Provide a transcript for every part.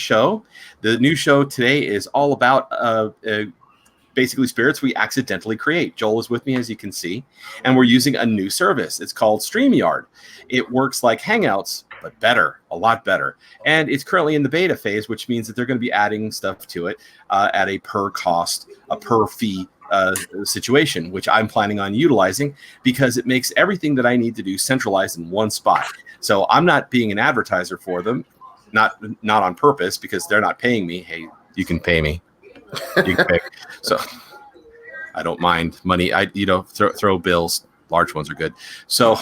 show. The new show today is all about basically spirits we accidentally create. Joel is with me, as you can see, and we're using a new service. It's called StreamYard. It works like Hangouts, but better, a lot better. And it's currently in the beta phase, which means that they're going to be adding stuff to it at a per fee situation, which I'm planning on utilizing because it makes everything that I need to do centralized in one spot. So I'm not being an advertiser for them, not on purpose, because they're not paying me. Hey, you can pay me. You can pay. So I don't mind money. I throw bills. Large ones are good. So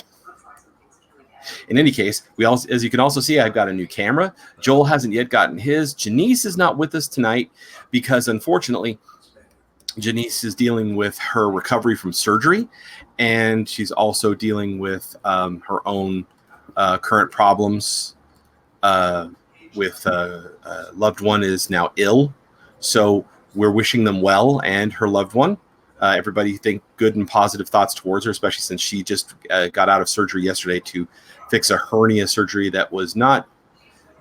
in any case, as you can also see, I've got a new camera. Joel hasn't yet gotten his. Genese is not with us tonight because, unfortunately, Genese is dealing with her recovery from surgery, and she's also dealing with her own current problems with a loved one is now ill. So we're wishing them well and her loved one. Everybody think good and positive thoughts towards her, especially since she just got out of surgery yesterday to fix a hernia surgery that was not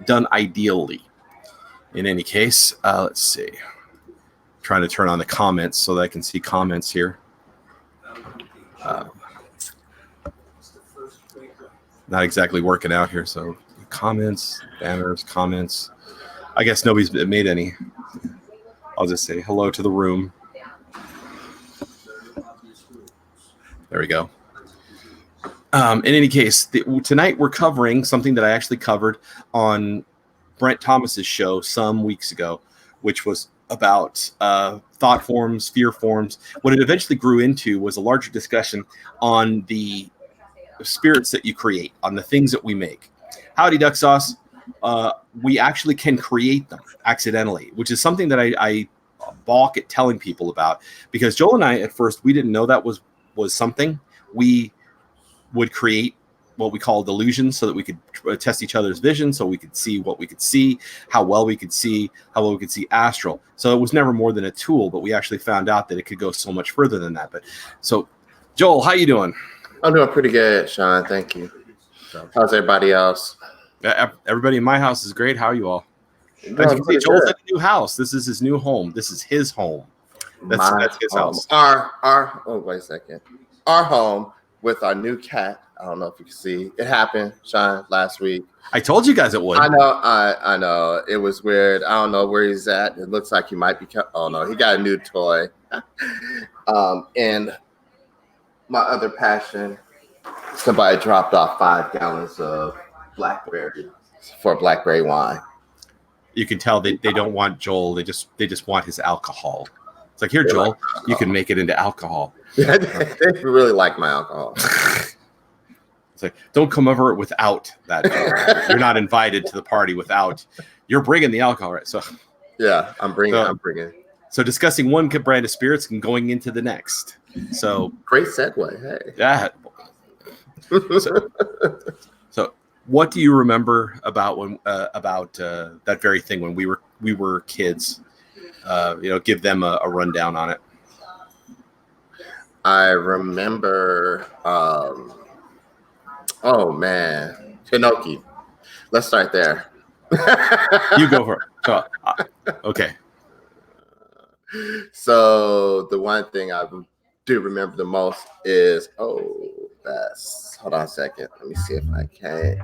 done ideally. In any case, let's see. Trying to turn on the comments so that I can see comments here. Not exactly working out here. So comments, banners, comments. I guess nobody's made any. I'll just say hello to the room. There we go. In any case, tonight we're covering something that I actually covered on Brent Thomas's show some weeks ago, which was about thought forms, fear forms. What it eventually grew into was a larger discussion on the spirits that you create, on the things that we make. Howdy, Duck Sauce. We actually can create them accidentally, which is something that I balk at telling people about, because Joel and I, at first, we didn't know that was something. We would create what we call delusions so that we could test each other's vision, so we could see what we could see, how well we could see astral. So it was never more than a tool, but we actually found out that it could go so much further than that. But so, Joel, how you doing? I'm doing pretty good, Sean. Thank you. How's everybody else? Everybody in my house is great. How are you all? As you can see, Joel's in a new house. This is his new home. This is his home. That's his house. Wait a second. Our home with our new cat. I don't know if you can see. It happened, Sean, last week. I told you guys it would. I know. It was weird. I don't know where he's at. It looks like he might be. Oh no, he got a new toy. And my other passion. Somebody dropped off 5 gallons of blackberry for blackberry wine. You can tell they don't want Joel. They just want his alcohol. It's like, here, Joel, you can make it into alcohol. Yeah, they really like my alcohol. It's like, don't come over without that. You're not invited to the party without. You're bringing the alcohol, right? So yeah, I'm bringing. So discussing one brand of spirits and going into the next. So great segue. Hey. Yeah. So what do you remember about when that very thing when we were kids? Give them a rundown on it. I remember. Oh man, Pinocchio. Let's start there. You go for it. Okay. So the one thing I do remember the most is hold on a second. Let me see if I can.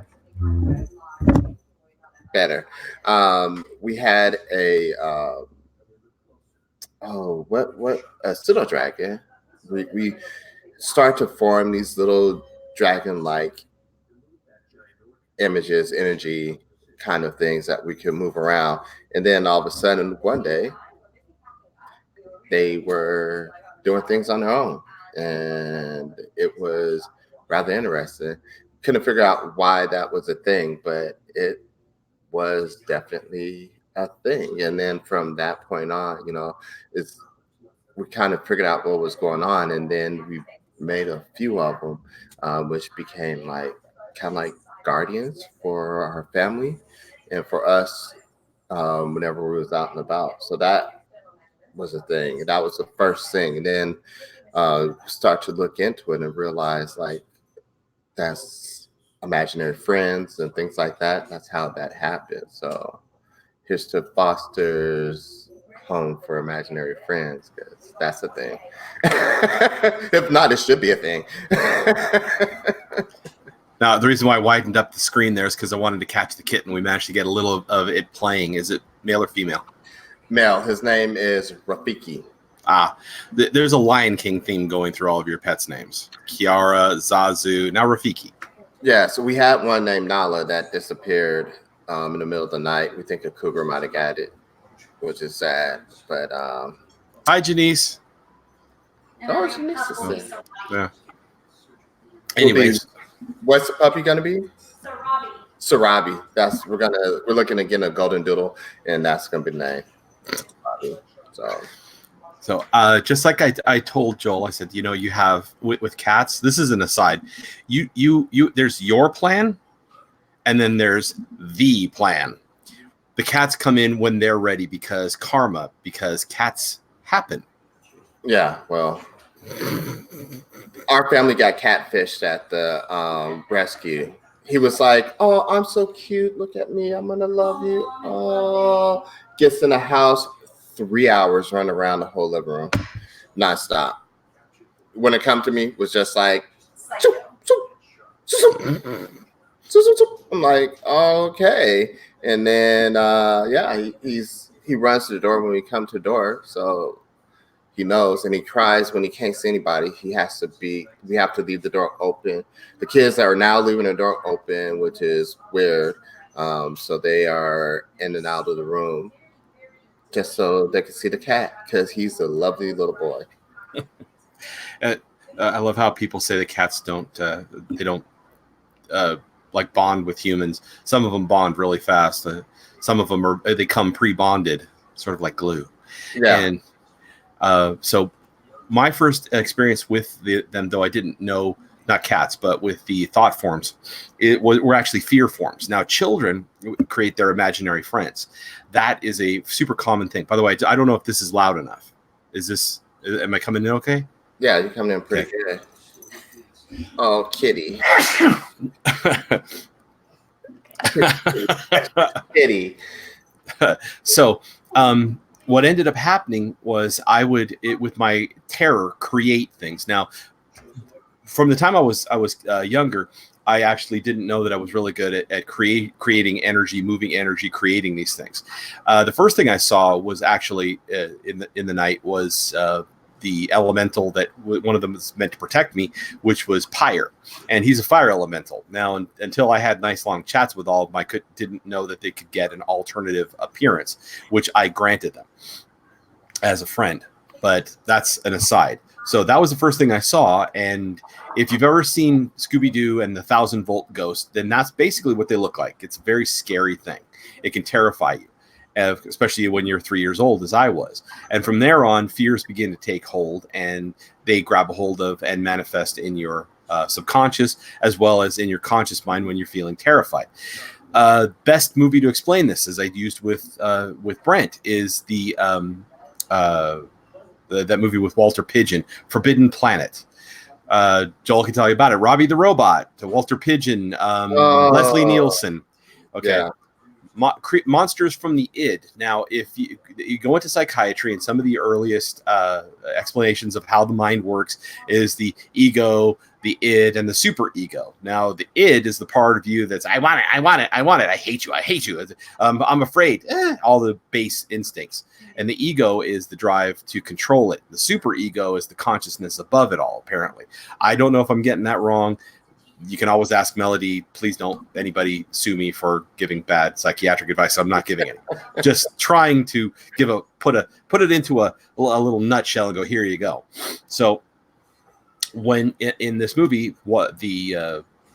Better. We had a a pseudo dragon. We start to form these little dragon-like images, energy kind of things that we can move around, and then all of a sudden one day they were doing things on their own, and it was rather interesting. Couldn't figure out why that was a thing, but it was definitely a thing. And then from that point on, we kind of figured out what was going on, and then we made a few of them, which became kind of like guardians for our family and for us whenever we was out and about. So that was a thing, and that was the first thing. And then start to look into it and realize that's imaginary friends and things like that. That's how that happened. So here's to Foster's home for imaginary friends, because that's a thing. If not, it should be a thing. Now, the reason why I widened up the screen there is because I wanted to catch the kitten. We managed to get a little of it playing. Is it male or female? Male. His name is Rafiki. There's a Lion King theme going through all of your pets' names. Kiara, Zazu, now Rafiki. Yeah, so we had one named Nala that disappeared in the middle of the night. We think a cougar might have got it, which is sad. But hi, Genese. Oh, Genese is sick. Yeah. Anyways, what's the puppy gonna be? Sarabi. We're looking to get a golden doodle, and that's gonna be the name. Sarabi. So just like I told Joel, I said, you have with cats. This is an aside. You there's your plan, and then there's the plan. The cats come in when they're ready because karma, because cats happen. Yeah, well, our family got catfished at the rescue. He was like, "Oh, I'm so cute. Look at me. I'm gonna love you." Oh, gets in the house, 3 hours running around the whole living room, nonstop. When it come to me, was just like, I'm like, okay. And then he runs to the door when we come to the door, so he knows, and he cries when he can't see anybody. We have to leave the door open. The kids are now leaving the door open, which is weird. So they are in and out of the room just so they can see the cat, because he's a lovely little boy. I love how people say that cats don't like bond with humans. Some of them bond really fast. Some of them they come pre-bonded, sort of like glue. Yeah. And so my first experience with them, though I didn't know, not cats, but with the thought forms, were actually fear forms. Now, children create their imaginary friends. That is a super common thing. By the way, I don't know if this is loud enough. Am I coming in okay? Yeah, you're coming in pretty good. Oh, kitty. Kitty. So, what ended up happening was I would, with my terror, create things. Now, from the time I was younger, I actually didn't know that I was really good at creating energy, moving energy, creating these things. The first thing I saw was actually in the night was the elemental that one of them was meant to protect me, which was Pyre, and he's a fire elemental. Now, until I had nice long chats with all of them, didn't know that they could get an alternative appearance, which I granted them as a friend. But that's an aside. So that was the first thing I saw. And if you've ever seen Scooby-Doo and the 1,000-volt ghost, then that's basically what they look like. It's a very scary thing. It can terrify you, especially when you're 3 years old, as I was. And from there on, fears begin to take hold, and they grab a hold of and manifest in your subconscious as well as in your conscious mind when you're feeling terrified. Best movie to explain this, as I used with Brent, is that movie with Walter Pidgeon, Forbidden Planet. Joel can tell you about it. Robbie the Robot, to Walter Pidgeon, Leslie Nielsen. Okay. Yeah. Monsters from the id. Now, if you go into psychiatry, and some of the earliest explanations of how the mind works is the ego, the id, and the super ego. Now, the id is the part of you that's I want it, I hate you, I'm afraid, all the base instincts. And the ego is the drive to control it. The super ego is the consciousness above it all, apparently. I don't know if I'm getting that wrong. You can always ask Melody. Please don't anybody sue me for giving bad psychiatric advice. I'm not giving it. Just trying to put it into a little nutshell and go, here you go. So when in this movie,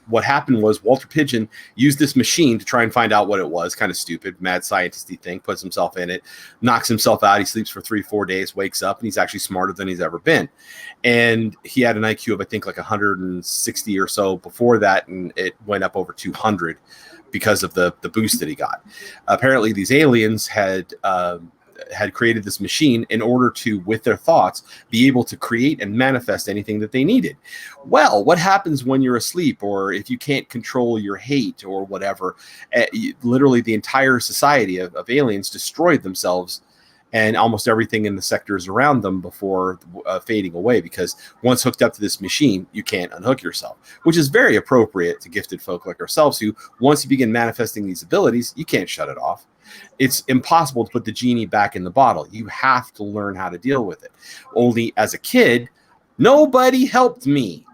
what happened was Walter Pidgeon used this machine to try and find out what it was. Kind of stupid, mad scientist-y thing. Puts himself in it, knocks himself out. He sleeps for 3-4 days, wakes up, and he's actually smarter than he's ever been. And he had an IQ of, I think, like 160 or so before that, and it went up over 200 because of the boost that he got. Apparently, these aliens had had created this machine in order to, with their thoughts, be able to create and manifest anything that they needed. Well, what happens when you're asleep, or if you can't control your hate or whatever? Literally, the entire society of aliens destroyed themselves and almost everything in the sectors around them before fading away, because once hooked up to this machine, you can't unhook yourself, which is very appropriate to gifted folk like ourselves, who, once you begin manifesting these abilities, you can't shut it off. It's impossible to put the genie back in the bottle. You have to learn how to deal with it. Only as a kid, nobody helped me,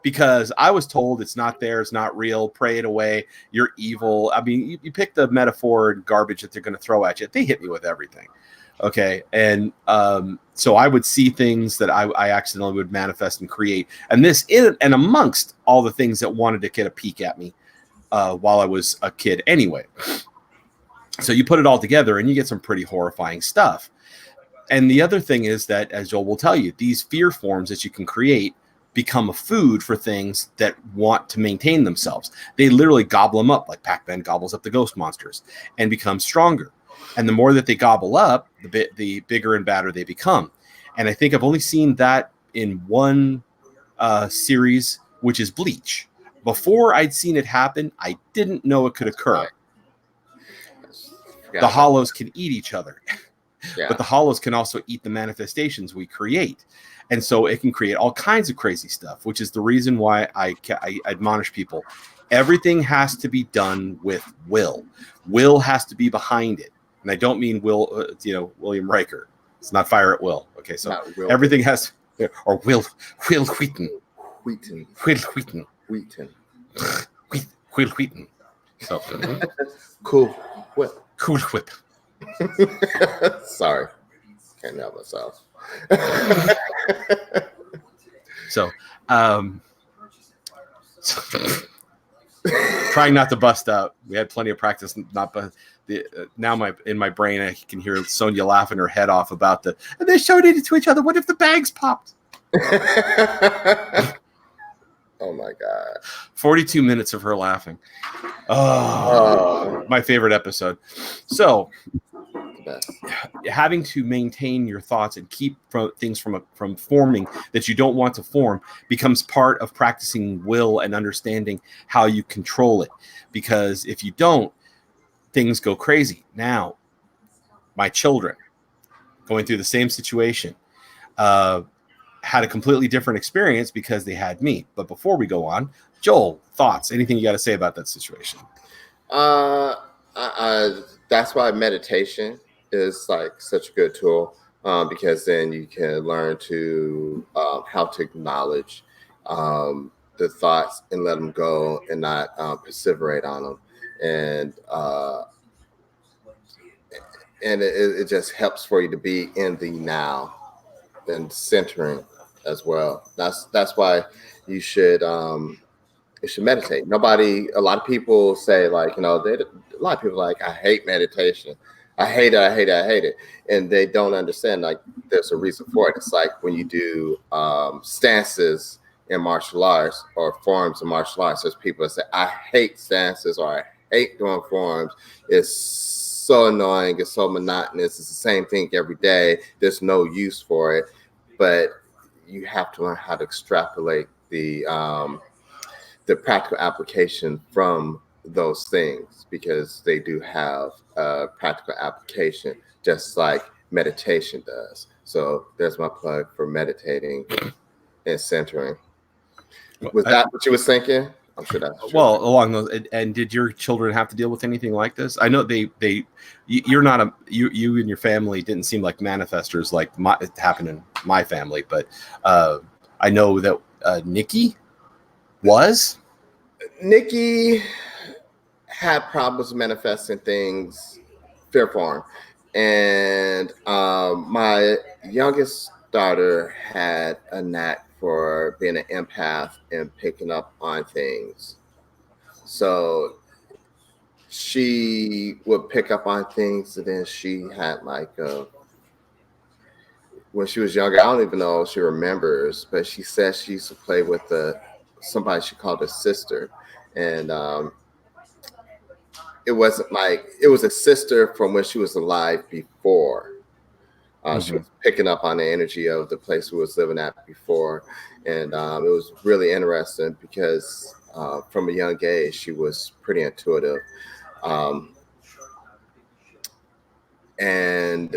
because I was told it's not there, it's not real, pray it away, you're evil. I mean, you pick the metaphor and garbage that they're going to throw at you. They hit me with everything. Okay. And so I would see things that I accidentally would manifest and create. And this in and amongst all the things that wanted to get a peek at me while I was a kid anyway. So you put it all together and you get some pretty horrifying stuff. And the other thing is that, as Joel will tell you, these fear forms that you can create become a food for things that want to maintain themselves. They literally gobble them up, like Pac-Man gobbles up the ghost monsters, and become stronger. And the more that they gobble up, the bigger and badder they become. And I think I've only seen that in one series, which is Bleach. Before I'd seen it happen, I didn't know it could occur. The hollows can eat each other. Yeah. But the hollows can also eat the manifestations we create. And so it can create all kinds of crazy stuff, which is the reason why I admonish people. Everything has to be done with will. Will has to be behind it. And I don't mean William Riker. It's not fire at will. Okay, so everything has, or Will Wheaton. Will Wheaton. So Cool whip. Cool whip. Sorry, can't help myself. So, trying not to bust out. We had plenty of practice. Now in my brain, I can hear Sonia laughing her head off about and they showed it to each other. What if the bags popped? Oh my God. 42 minutes of her laughing. Oh, my favorite episode. So, having to maintain your thoughts and keep things from forming that you don't want to form becomes part of practicing will and understanding how you control it. Because if you don't, things go crazy. Now, my children, going through the same situation, had a completely different experience because they had me. But before we go on, Joel, thoughts? Anything you got to say about that situation? That's why meditation is like such a good tool, because then you can learn to how to acknowledge the thoughts and let them go and not perseverate on them. And it just helps for you to be in the now and centering as well. That's why you should meditate. A lot of people say, like, a lot of people are like, I hate meditation. I hate it. And they don't understand, like, there's a reason for it. It's like when you do stances in martial arts or forms of martial arts, there's people that say, I hate stances or I hate doing forms. It's so annoying. It's so monotonous. It's the same thing every day. There's no use for it. But you have to learn how to extrapolate the practical application from those things, because they do have a practical application, just like meditation does. So there's my plug for meditating and centering. Was that what you was thinking? I'm sure that's true. Well, along those. And did your children have to deal with anything like this? I know you're not you and your family didn't seem like manifestors like it happened in my family, but I know that Nikki had problems manifesting things fair form, and my youngest daughter had a knack for being an empath and picking up on things. So she would pick up on things, and then she had when she was younger, I don't even know if she remembers, but she said she used to play with somebody she called a sister, and it wasn't like it was a sister from when she was alive before. She was picking up on the energy of the place we was living at before, and it was really interesting because from a young age she was pretty intuitive, and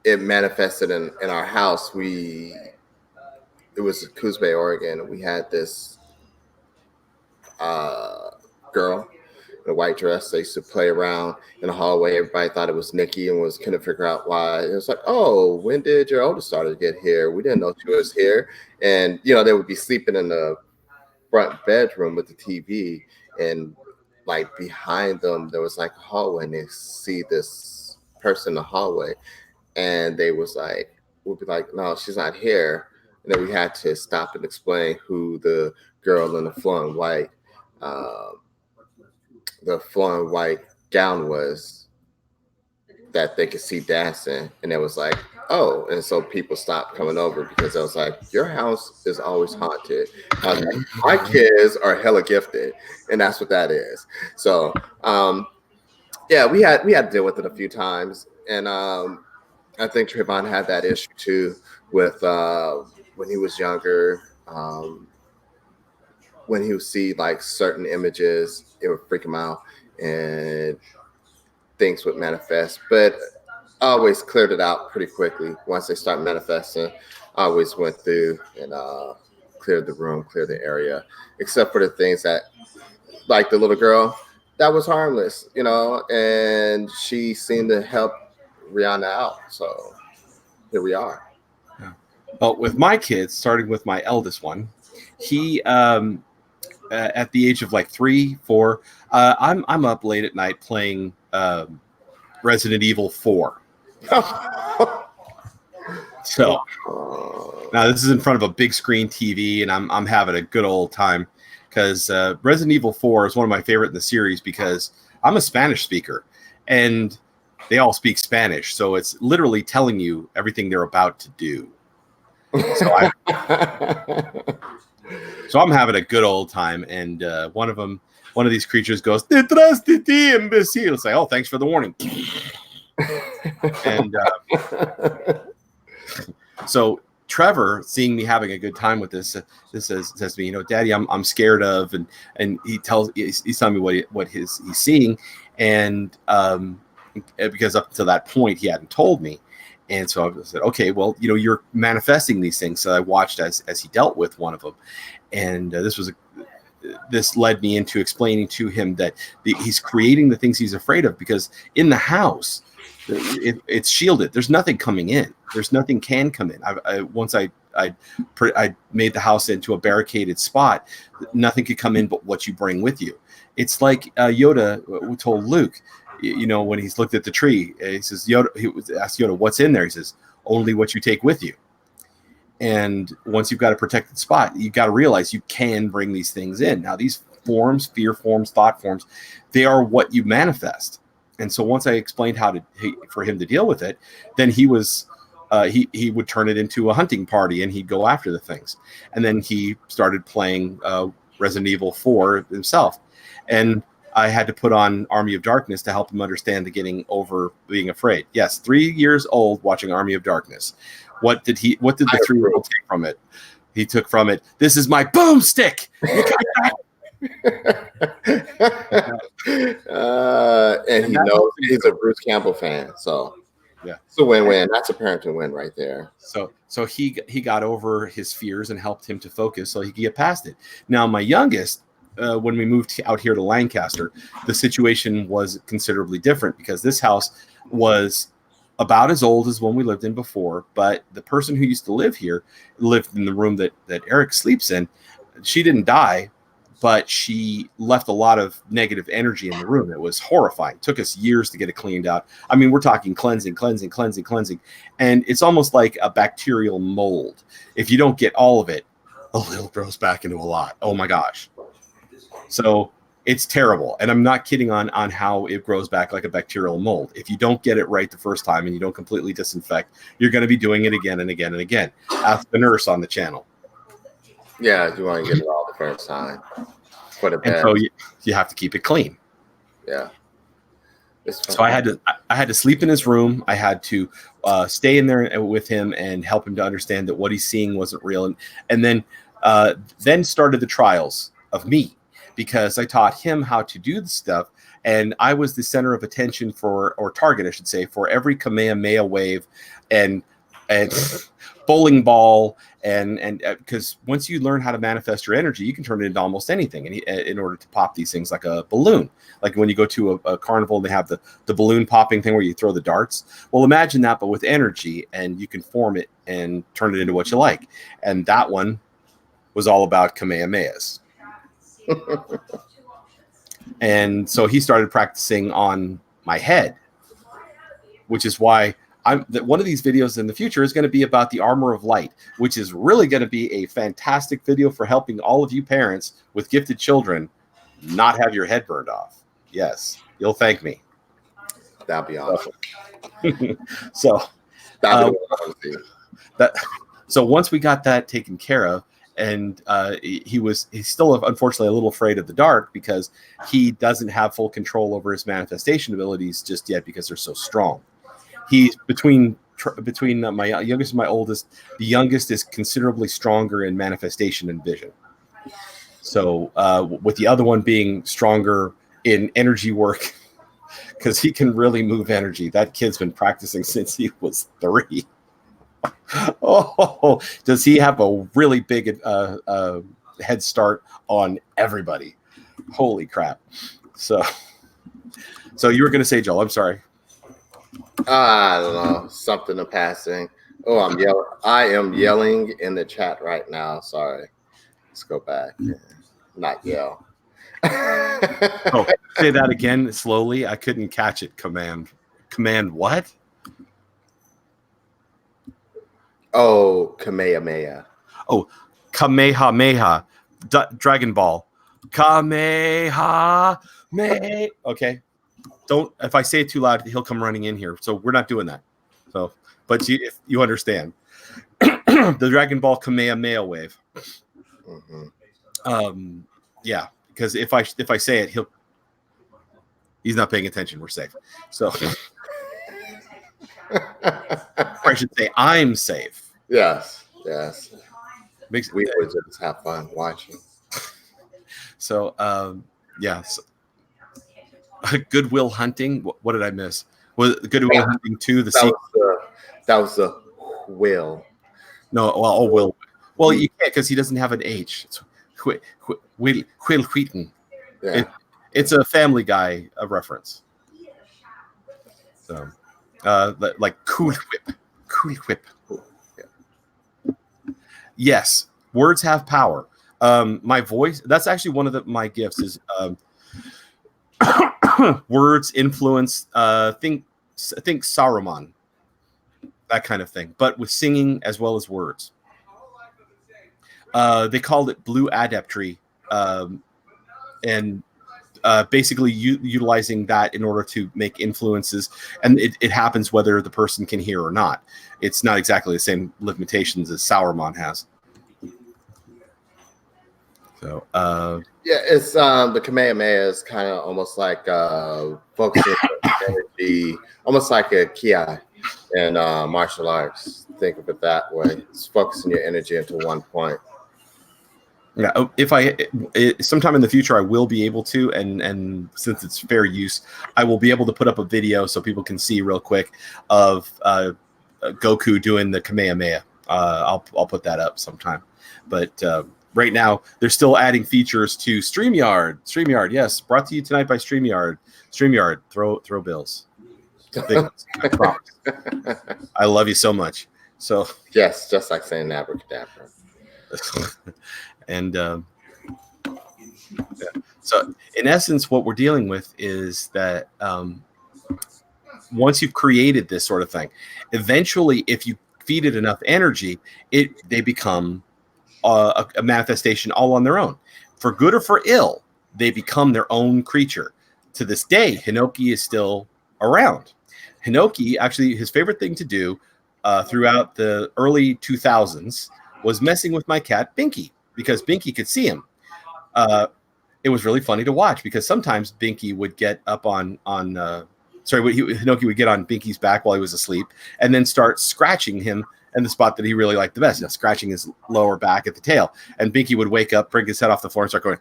it manifested in our house. It was in Coos Bay, Oregon. We had this girl in a white dress. They used to play around in the hallway. Everybody thought it was Nikki and couldn't figure out why. It was like, oh, when did your oldest daughter get here? We didn't know she was here. And they would be sleeping in the front bedroom with the TV, and like behind them there was like a hallway, and they see this person in the hallway, and they was like, we'd be like, no, she's not here. And then we had to stop and explain who the girl in the flowing white gown was that they could see dancing. And it was like, oh, and so people stopped coming over because I was like, your house is always haunted. I was like, my kids are hella gifted, and that's what that is. So yeah, we had to deal with it a few times, and I think Trayvon had that issue too with when he was younger. When he would see like certain images, it would freak him out, and things would manifest. But I always cleared it out pretty quickly. Once they start manifesting, I always went through and cleared the room, cleared the area, except for the things that, like the little girl, that was harmless, and she seemed to help Rihanna out. So here we are. Well, with my kids, starting with my eldest one, he at the age of like 3, 4, I'm up late at night playing Resident Evil 4. So now this is in front of a big screen TV, and I'm having a good old time because Resident Evil 4 is one of my favorite in the series because I'm a Spanish speaker, and they all speak Spanish, so it's literally telling you everything they're about to do. So I'm having a good old time, and one of these creatures goes, "Detrás de ti, imbécile." It's like, oh, thanks for the warning. And so Trevor, seeing me having a good time with this says to me, Daddy, I'm scared of, and he's telling me what he's seeing, and because up to that point he hadn't told me. And so I said, okay, well, you're manifesting these things. So I watched as he dealt with one of them. And this led me into explaining to him that he's creating the things he's afraid of, because in the house, it's shielded. There's nothing coming in. There's nothing can come in. Once I made the house into a barricaded spot, nothing could come in but what you bring with you. It's like Yoda who told Luke, when he's looked at the tree, he says, he asked Yoda, what's in there? He says, only what you take with you. And once you've got a protected spot, you've got to realize you can bring these things in. Now, these forms, fear forms, thought forms, they are what you manifest. And so once I explained for him to deal with it, then he was he would turn it into a hunting party, and he'd go after the things. And then he started playing Resident Evil 4 himself. And I had to put on Army of Darkness to help him understand the getting over being afraid. Yes, 3 years old watching Army of Darkness. What did the 3-year-old take from it? He took from it, this is my boomstick. And he knows he's a Bruce Campbell fan. So yeah, it's a win-win. That's a parenting win right there. So he got over his fears and helped him to focus so he could get past it. Now, my youngest, when we moved out here to Lancaster, the situation was considerably different because this house was about as old as one we lived in before, but the person who used to live here lived in the room that Eric sleeps in. She didn't die, but she left a lot of negative energy in the room. It was horrifying. It took us years to get it cleaned out. I mean, we're talking cleansing. And it's almost like a bacterial mold. If you don't get all of it, a little grows back into a lot. Oh my gosh. So it's terrible. And I'm not kidding on how it grows back like a bacterial mold. If you don't get it right the first time and you don't completely disinfect, you're going to be doing it again and again and again. Ask the nurse on the channel. Yeah, you want to get it all the first time. And so you have to keep it clean. Yeah. It's fun. So I had to sleep in his room. I had to stay in there with him and help him to understand that what he's seeing wasn't real. And then started the trials of me, because I taught him how to do the stuff. And I was the center of attention or target, I should say, for every Kamehameha wave and bowling ball. And because once you learn how to manifest your energy, you can turn it into almost anything. And in order to pop these things like a balloon, like when you go to a carnival and they have the balloon popping thing where you throw the darts. Well, imagine that, but with energy, and you can form it and turn it into what you like. And that one was all about Kamehamehas. And so he started practicing on my head, which is why one of these videos in the future is going to be about the armor of light, which is really going to be a fantastic video for helping all of you parents with gifted children not have your head burned off. Yes, you'll thank me. That'd be awesome. So so once we got that taken care of, and he's still unfortunately a little afraid of the dark, because he doesn't have full control over his manifestation abilities just yet, because they're so strong. He's between my youngest and my oldest. The youngest is considerably stronger in manifestation and vision. So with the other one being stronger in energy work, because he can really move energy. That kid's been practicing since he was 3. Oh, does he have a really big head start on everybody? Holy crap. So you were going to say, Joel, I'm sorry. I don't know, something in passing. Oh, I'm yelling. I am yelling in the chat right now. Sorry. Let's go back. Not yell. Oh, say that again slowly. I couldn't catch it. Command what? Oh, Kamehameha. Oh, Kamehameha. Dragon Ball. Kamehameha. Okay. Don't, if I say it too loud, he'll come running in here. So we're not doing that. So, but if you understand, the Dragon Ball Kamehameha wave. Mm-hmm. Yeah, because if I say it, he's not paying attention. We're safe. So I should say I'm safe. Yes. We would just have fun watching. So yeah. So, Goodwill Hunting. What did I miss? Was Goodwill Hunting 2 the sequel? That was the will. No, Will. Well, you can't, because he doesn't have an H. It's Will Wheaton. Yeah. It's a Family Guy reference. So, like Cool Whip. Yeah. Yes, words have power. My voice. That's actually one of my gifts. Is words influence. Think Saruman. That kind of thing, but with singing as well as words. They called it blue adeptry, and basically utilizing that in order to make influences, and it happens whether the person can hear or not. It's not exactly the same limitations as Sauron has. So yeah, it's the Kamehameha is kind of almost like focusing energy, almost like a ki in martial arts. Think of it that way. It's focusing your energy into one point. Yeah, if sometime in the future I will be able to, and since it's fair use, I will be able to put up a video so people can see real quick of Goku doing the Kamehameha. I'll put that up sometime, but right now they're still adding features to StreamYard. StreamYard, yes, brought to you tonight by StreamYard. StreamYard, throw bills. I promise. I love you so much. So yes, just like saying abracadabra. And yeah. So in essence, what we're dealing with is that once you've created this sort of thing, eventually, if you feed it enough energy, they become a manifestation all on their own. For good or for ill, they become their own creature. To this day, Hinoki is still around. Hinoki, actually, his favorite thing to do throughout the early 2000s was messing with my cat, Binky, because Binky could see him. It was really funny to watch, because sometimes Binky would get up on Hinoki would get on Binky's back while he was asleep, and then start scratching him in the spot that he really liked the best, scratching his lower back at the tail. And Binky would wake up, bring his head off the floor, and start going.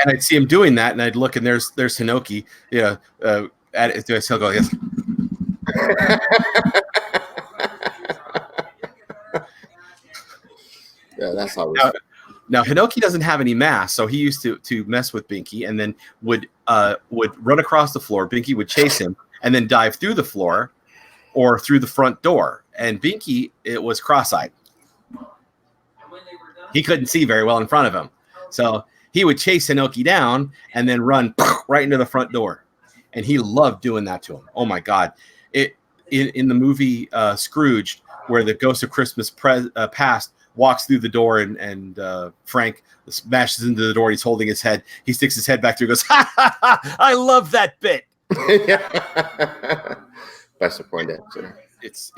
And I'd see him doing that, and I'd look, and there's Hinoki, at it. He'll go, yes. Yeah, that's how. Now Hinoki doesn't have any mass, so he used to mess with Binky, and then would run across the floor. Binky would chase him, and then dive through the floor or through the front door. And Binky, it was cross-eyed. He couldn't see very well in front of him, so he would chase Hinoki down and then run right into the front door. And he loved doing that to him. Oh my God! In the movie Scrooge, where the ghost of Christmas past walks through the door, and Frank smashes into the door. He's holding his head. He sticks his head back through. Goes, ha ha ha! I love that bit. Best supporting dancer. It's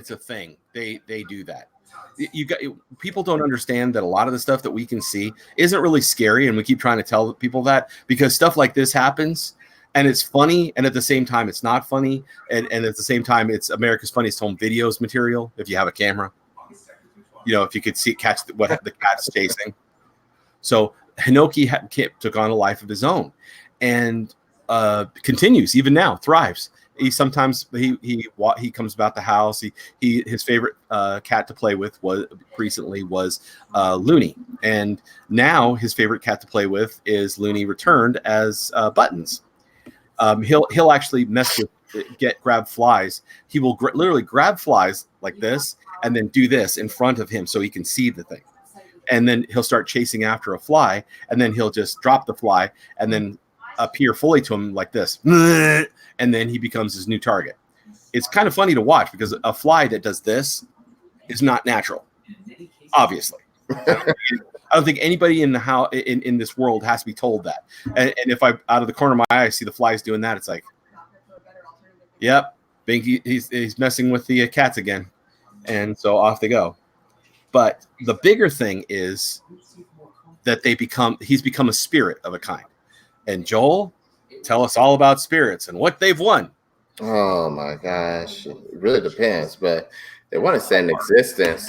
a thing. They do that. People don't understand that a lot of the stuff that we can see isn't really scary, and we keep trying to tell people that because stuff like this happens. And it's funny, and at the same time, it's not funny, and at the same time, it's America's Funniest Home Videos material. If you have a camera, if you could catch what the cat's chasing. So Hinoki took on a life of his own, and continues even now, thrives. He sometimes he comes about the house. His favorite cat to play with was Looney, and now his favorite cat to play with is Looney returned as Buttons. He'll actually mess with grab flies. He will literally grab flies like this and then do this in front of him so he can see the thing. And then he'll start chasing after a fly, and then he'll just drop the fly and then appear fully to him like this. And then he becomes his new target. It's kind of funny to watch because a fly that does this is not natural, obviously. I don't think anybody in the house in this world has to be told that. And if I out of the corner of my eye see the flies doing that, it's like, yep, Binky, he's messing with the cats again, and so off they go. But the bigger thing is that he's become a spirit of a kind. And Joel, tell us all about spirits and what they've won. Oh my gosh, it really depends, but they want to stay in existence.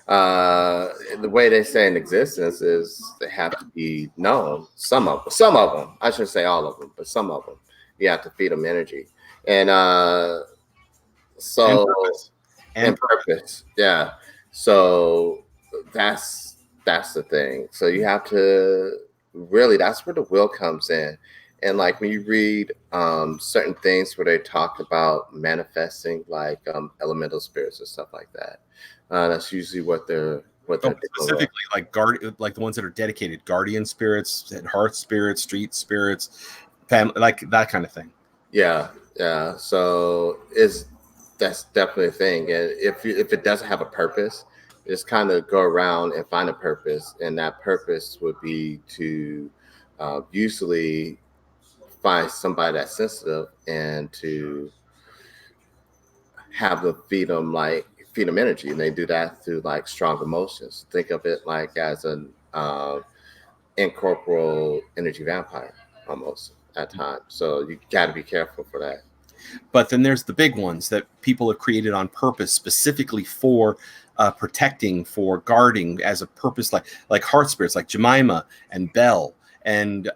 The way they stay in existence is they have to be known. Some of them. I shouldn't say all of them, but some of them. You have to feed them energy, and purpose. Yeah. So that's the thing. So you have to really. That's where the will comes in. And like when you read certain things where they talk about manifesting, like elemental spirits and stuff like that. That's usually what they're specifically like like the ones that are dedicated guardian spirits, hearth spirits, street spirits, family, like that kind of thing. Yeah. So that's definitely a thing. And if it doesn't have a purpose, just kind of go around and find a purpose, and that purpose would be to usually find somebody that's sensitive and to have them feed them energy, and they do that through like strong emotions. Think of it like as an incorporeal energy vampire almost at times. So you got to be careful for that. But then there's the big ones that people have created on purpose, specifically for protecting, for guarding, as a purpose, like hearth spirits, like Jemima and Belle, and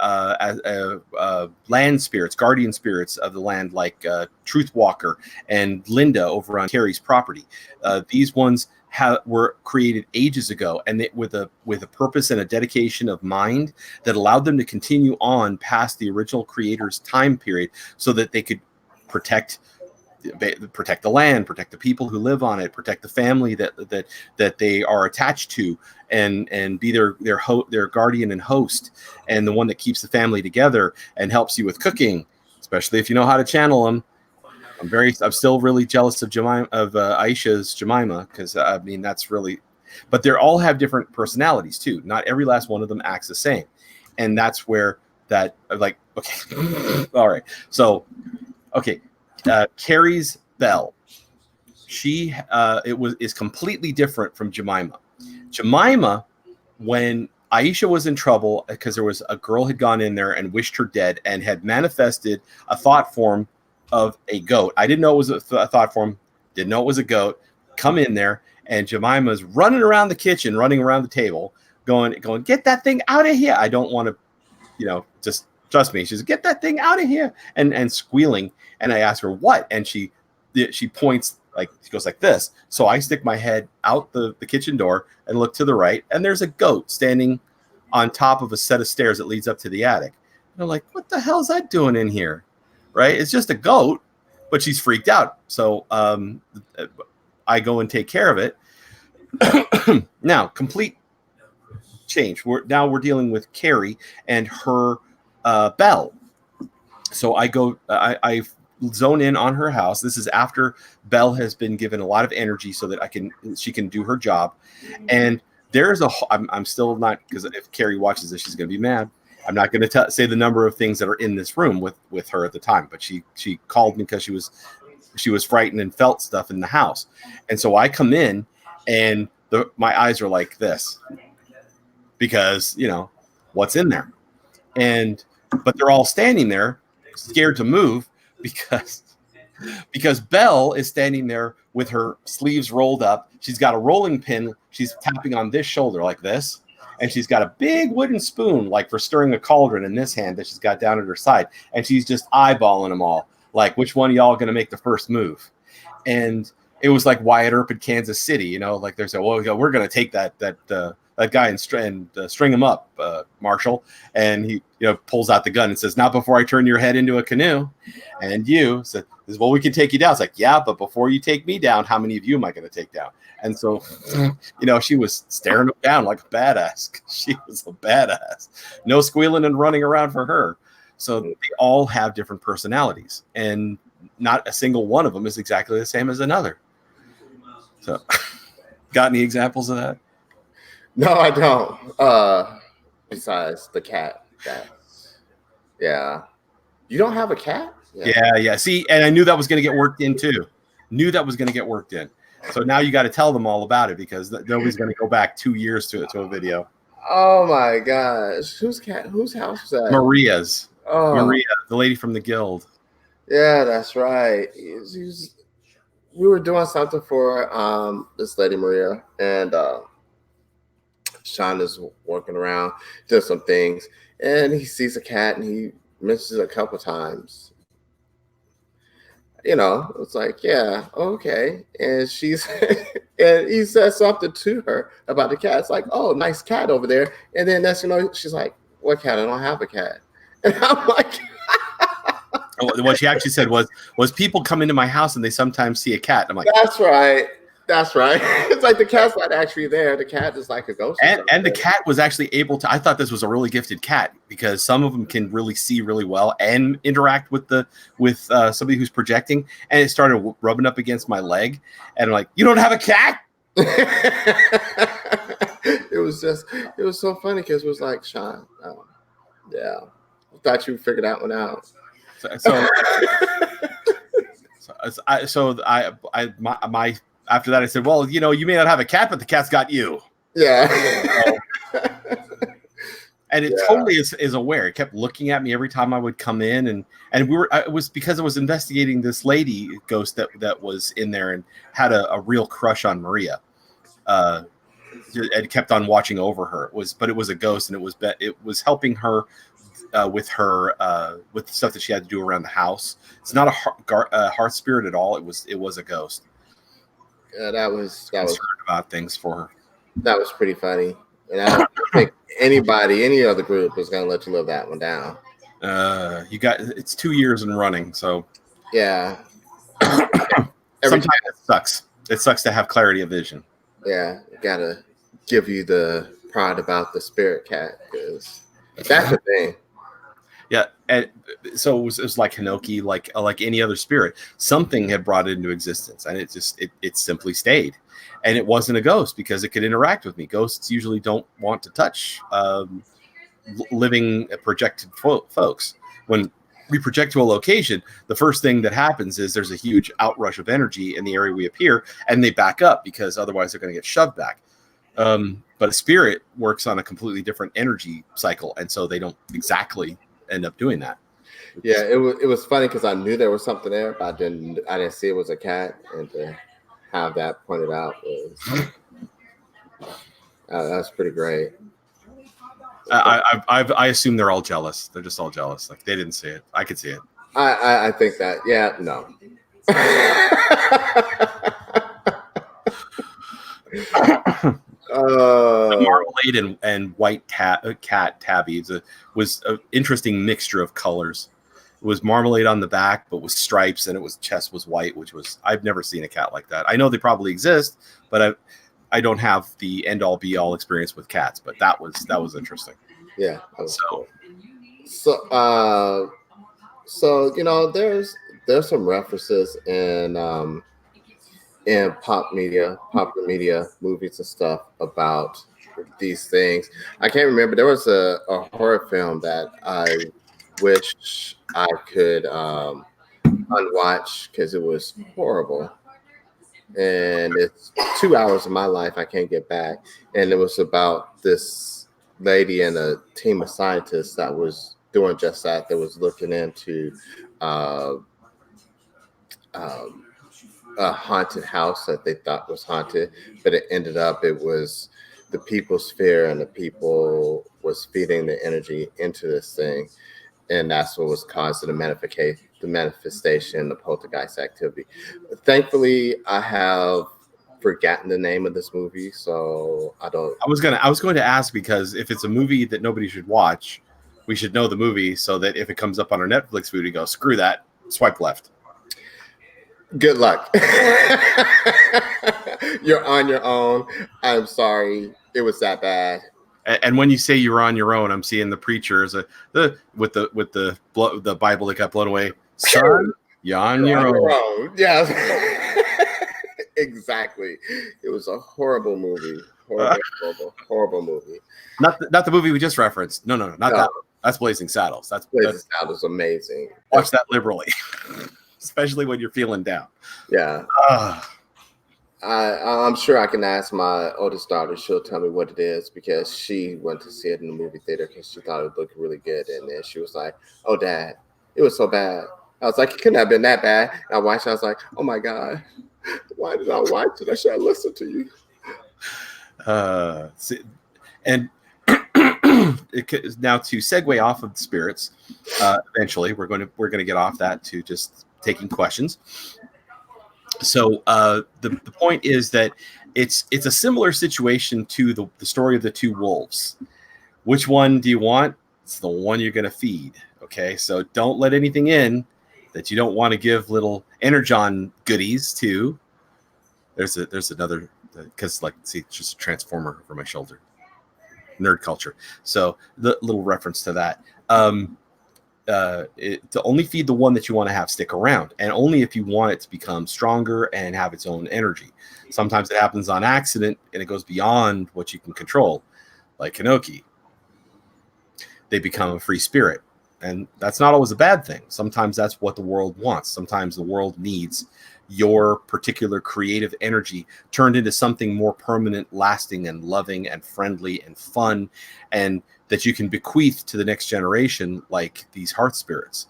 land spirits, guardian spirits of the land, like Truthwalker and Linda over on Carrie's property. These ones were created ages ago, and with a purpose and a dedication of mind that allowed them to continue on past the original creator's time period, so that they could protect the land, protect the people who live on it, protect the family that they are attached to, and be their guardian and host, and the one that keeps the family together and helps you with cooking, especially if you know how to channel them. I'm still really jealous of Aisha's Jemima, because I mean that's really, but they all have different personalities too. Not every last one of them acts the same, and that's where that like okay, all right, so okay. Carrie's Belle, is completely different from Jemima. Jemima, when Aisha was in trouble because there was a girl had gone in there and wished her dead and had manifested a thought form of a goat. I didn't know it was a thought form. Didn't know it was a goat. Come in there, and Jemima's running around the kitchen, running around the table, going, get that thing out of here. I don't want to, just trust me. She's get that thing out of here, and squealing. And I asked her what, and she points, like she goes like this. So I stick my head out the kitchen door and look to the right, and there's a goat standing on top of a set of stairs that leads up to the attic. And I'm like, what the hell is that doing in here? Right? It's just a goat, but she's freaked out. So I go and take care of it. Now, complete change. We're dealing with Carrie and her Belle. So I go, I zone in on her house. This is after Belle has been given a lot of energy so that she can do her job. And there's I'm still not, because if Carrie watches this, she's going to be mad. I'm not going to say the number of things that are in this room with her at the time, but she called me because she was frightened and felt stuff in the house. And so I come in and my eyes are like this because, what's in there? But they're all standing there scared to move because Belle is standing there with her sleeves rolled up. She's got a rolling pin. She's tapping on this shoulder like this. And she's got a big wooden spoon, like for stirring a cauldron, in this hand that she's got down at her side. And she's just eyeballing them all. Like, which one of y'all going to make the first move? And it was like Wyatt Earp in Kansas City, like they said, well, we're going to take that guy and string him up, Marshall. And he pulls out the gun and says, not before I turn your head into a canoe. And you said, well, we can take you down. It's like, yeah, but before you take me down, how many of you am I going to take down? And so, she was staring him down like a badass. She was a badass. No squealing and running around for her. So they all have different personalities, and not a single one of them is exactly the same as another. So, got any examples of that? No, I don't. Besides the cat. Yeah. You don't have a cat? Yeah. See, and I knew that was going to get worked in too. So now you got to tell them all about it because nobody's going to go back 2 years to a video. Oh my gosh. Whose house was that? Maria's. Oh. Maria, the lady from the guild. Yeah, that's right. We were doing something for this lady Maria, and Sean is working around, doing some things, and he sees a cat, and he mentions it a couple times. It's like, yeah, okay. And and he says something to her about the cat. It's like, oh, nice cat over there. And then she's like, what cat? I don't have a cat. And I'm like, what she actually said was people come into my house and they sometimes see a cat. I'm like, that's right. It's like the cat's not actually there. The cat is like a ghost. And the cat was actually able to. I thought this was a really gifted cat because some of them can really see really well and interact with somebody who's projecting. And it started rubbing up against my leg, and I'm like, "You don't have a cat?" It was so funny because it was like, Sean, yeah, I thought you figured that one out. My after that, I said, well, you may not have a cat, but the cat's got you. Yeah. And it totally is aware. It kept looking at me every time I would come in. And it was because I was investigating this lady ghost that was in there and had a real crush on Maria. And kept on watching over her. But it was a ghost, and it was helping her with the stuff that she had to do around the house. It's not a hearth spirit at all. It was a ghost. Yeah, that was about things for her. That was pretty funny, and I don't think any other group was going to let you live that one down. It's 2 years and running, so yeah. Sometimes it sucks. It sucks to have clarity of vision. Yeah, gotta give you the pride about the spirit cat because that's the thing. Yeah, and so it was like Hinoki, like any other spirit. Something had brought it into existence, and it simply stayed. And it wasn't a ghost because it could interact with me. Ghosts usually don't want to touch living projected folks. When we project to a location, the first thing that happens is there's a huge outrush of energy in the area we appear, and they back up because otherwise they're going to get shoved back. But a spirit works on a completely different energy cycle, and so they don't exactly end up doing that. Yeah, it was funny because I knew there was something there, but I didn't see it was a cat, and to have that pointed out was that's pretty great. I assume they're all jealous. They're just all jealous. Like they didn't see it. I could see it. I think that no. Marmalade and white cat tabby was an interesting mixture of colors. It was marmalade on the back, but with stripes, and chest was white, which was I've never seen a cat like that. I know they probably exist, but I don't have the end all be all experience with cats. But that was interesting. Yeah. So you know, there's some references in popular media, movies and stuff about these things. I can't remember. There was a horror film that I wish I could unwatch because it was horrible. And it's 2 hours of my life I can't get back. And it was about this lady and a team of scientists that was doing just that. That was looking into uh, um, a haunted house that they thought was haunted, but it ended up it was the people's fear, and the people was feeding the energy into this thing, and that's what was causing the manifestation of poltergeist activity. Thankfully, I have forgotten the name of this movie, so I don't. I was going to ask, because if it's a movie that nobody should watch, we should know the movie so that if it comes up on our Netflix feed, we go, screw that, swipe left. Good luck. You're on your own. I'm sorry. It was that bad. And when you say you're on your own, I'm seeing the preacher with the Bible that got blown away. Son, you're on your own. Yes. Exactly. It was a horrible movie. Horrible movie. Not the movie we just referenced. No, not that. That's Blazing Saddles. Blazing Saddles is amazing. Watch that liberally. Especially when you're feeling down. Yeah. I'm sure I can ask my oldest daughter. She'll tell me what it is, because she went to see it in the movie theater because she thought it looked really good. And then she was like, "Oh, Dad, it was so bad." I was like, "It couldn't have been that bad." And I watched it. I was like, "Oh my God, why did I watch it? I should have listened to you." And now to segue off of spirits, eventually we're going to get off that to just taking questions. So the point is that it's a similar situation to the story of the two wolves. Which one do you want? It's the one you're going to feed. Okay, so don't let anything in that you don't want to give little energon goodies to. There's another, because see, it's just a transformer over my shoulder. Nerd culture. So the little reference to that. To only feed the one that you want to have stick around, and only if you want it to become stronger and have its own energy. Sometimes it happens on accident and it goes beyond what you can control, like Kanoki. They become a free spirit, and that's not always a bad thing. Sometimes that's what the world wants. Sometimes the world needs your particular creative energy turned into something more permanent, lasting, and loving, and friendly, and fun, and that you can bequeath to the next generation, like these hearth spirits,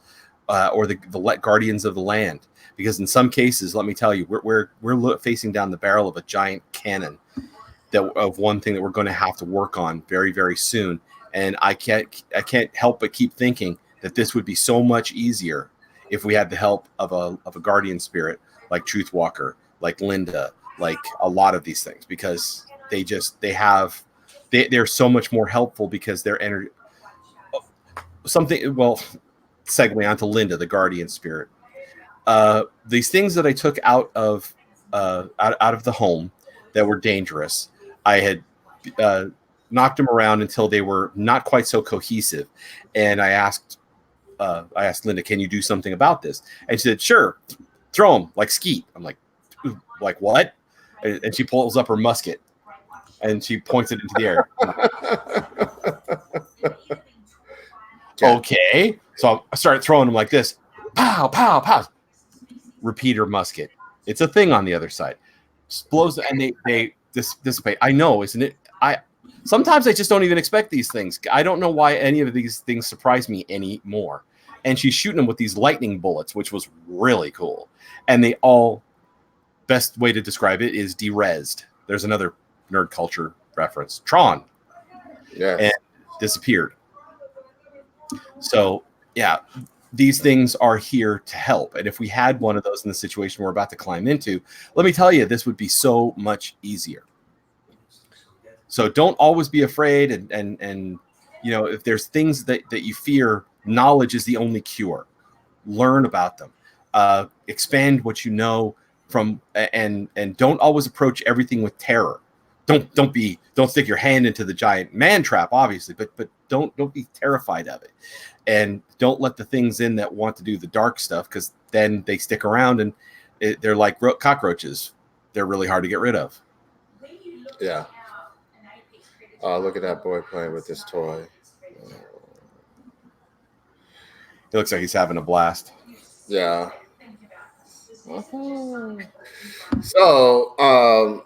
or the guardians of the land. Because in some cases, let me tell you, we're facing down the barrel of a giant cannon of one thing that we're going to have to work on very, very soon. And I can't help but keep thinking that this would be so much easier if we had the help of a guardian spirit like Truth Walker, like Linda, like a lot of these things, because they're so much more helpful, because their energy. Segue onto Linda, the guardian spirit. These things that I took out of the home that were dangerous, I had knocked them around until they were not quite so cohesive, and I asked Linda, "Can you do something about this?" And she said, "Sure, throw them like skeet." I'm like what? And she pulls up her musket and she points it into the air. Okay, so I started throwing them like this, pow, pow, pow. Repeater musket. It's a thing on the other side. Blows, and they dissipate. I know, isn't it? Sometimes I just don't even expect these things. I don't know why any of these things surprise me anymore. And she's shooting them with these lightning bullets, which was really cool. And they all, best way to describe it is derezzed. There's another nerd culture reference. Tron. Yes. And disappeared. So, yeah, these things are here to help. And if we had one of those in the situation we're about to climb into, let me tell you, this would be so much easier. So don't always be afraid. And you know, if there's things that you fear, knowledge is the only cure. Learn about them. Expand what you know from, and don't always approach everything with terror. Don't stick your hand into the giant man trap, obviously, but don't be terrified of it. And don't let the things in that want to do the dark stuff, because then they stick around and they're like cockroaches. They're really hard to get rid of. Yeah. Oh, look at that boy playing with this toy. It looks like he's having a blast. Yeah. So,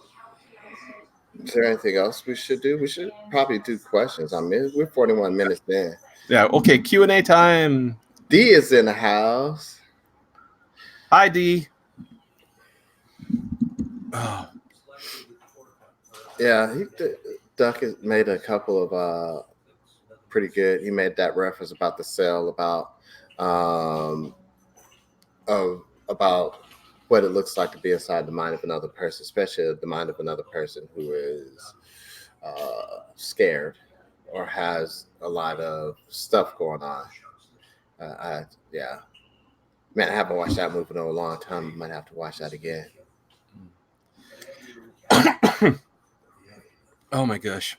is there anything else we should do? We should probably do questions. I mean, we're 41 minutes in. Yeah. Okay. Q&A time. D is in the house. Hi, D. Oh. Yeah, Duck has made a couple of pretty good. He made that reference about the cell, about what it looks like to be inside the mind of another person, especially the mind of another person who is scared or has a lot of stuff going on. Yeah, man, I haven't watched that movie in a long time. I might have to watch that again. Oh my gosh.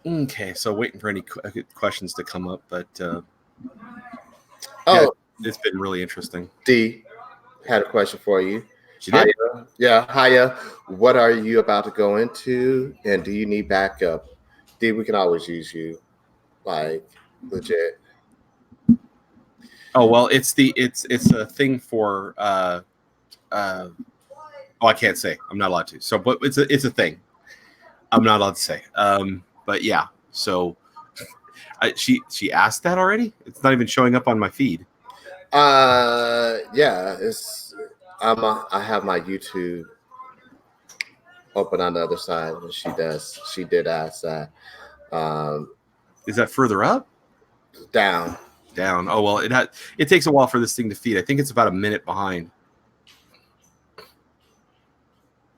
Okay, so waiting for any questions to come up, but yeah, it's been really interesting. D had a question for you. She did? Hiya. What are you about to go into, and do you need backup? D, we can always use you, like legit. Oh well, it's a thing for oh, I can't say. I'm not allowed to. So, but it's a thing. I'm not allowed to say. But yeah. So, she asked that already. It's not even showing up on my feed. Yeah. I have my YouTube open on the other side, and she did ask that. Is that further up? Down. Oh well, it takes a while for this thing to feed. I think it's about a minute behind.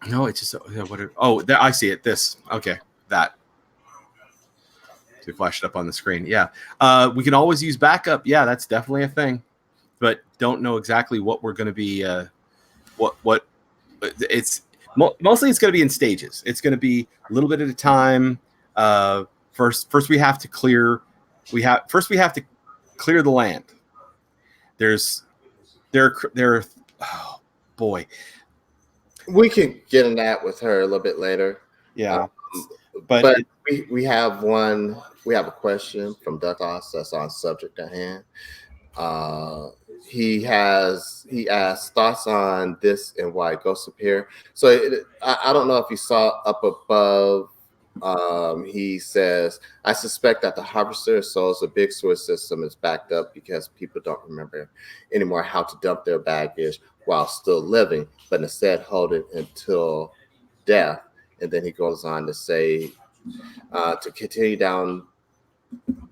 No, it's just I see it. This that. To flash it up on the screen. Yeah. We can always use backup. Yeah, that's definitely a thing. But don't know exactly what we're going to be. What it's mostly it's going to be in stages. It's going to be a little bit at a time. First we have to clear. First we have to clear the land. There. Oh boy. We can get in that with her a little bit later. Yeah. But we have one. We have a question from Duckos that's on subject at hand. He asked thoughts on this and why ghosts appear. So I don't know if you saw up above. He says, I suspect that the harvester of souls, a big sewer system, is backed up because people don't remember anymore how to dump their baggage while still living, but instead hold it until death. And then he goes on to say, to continue down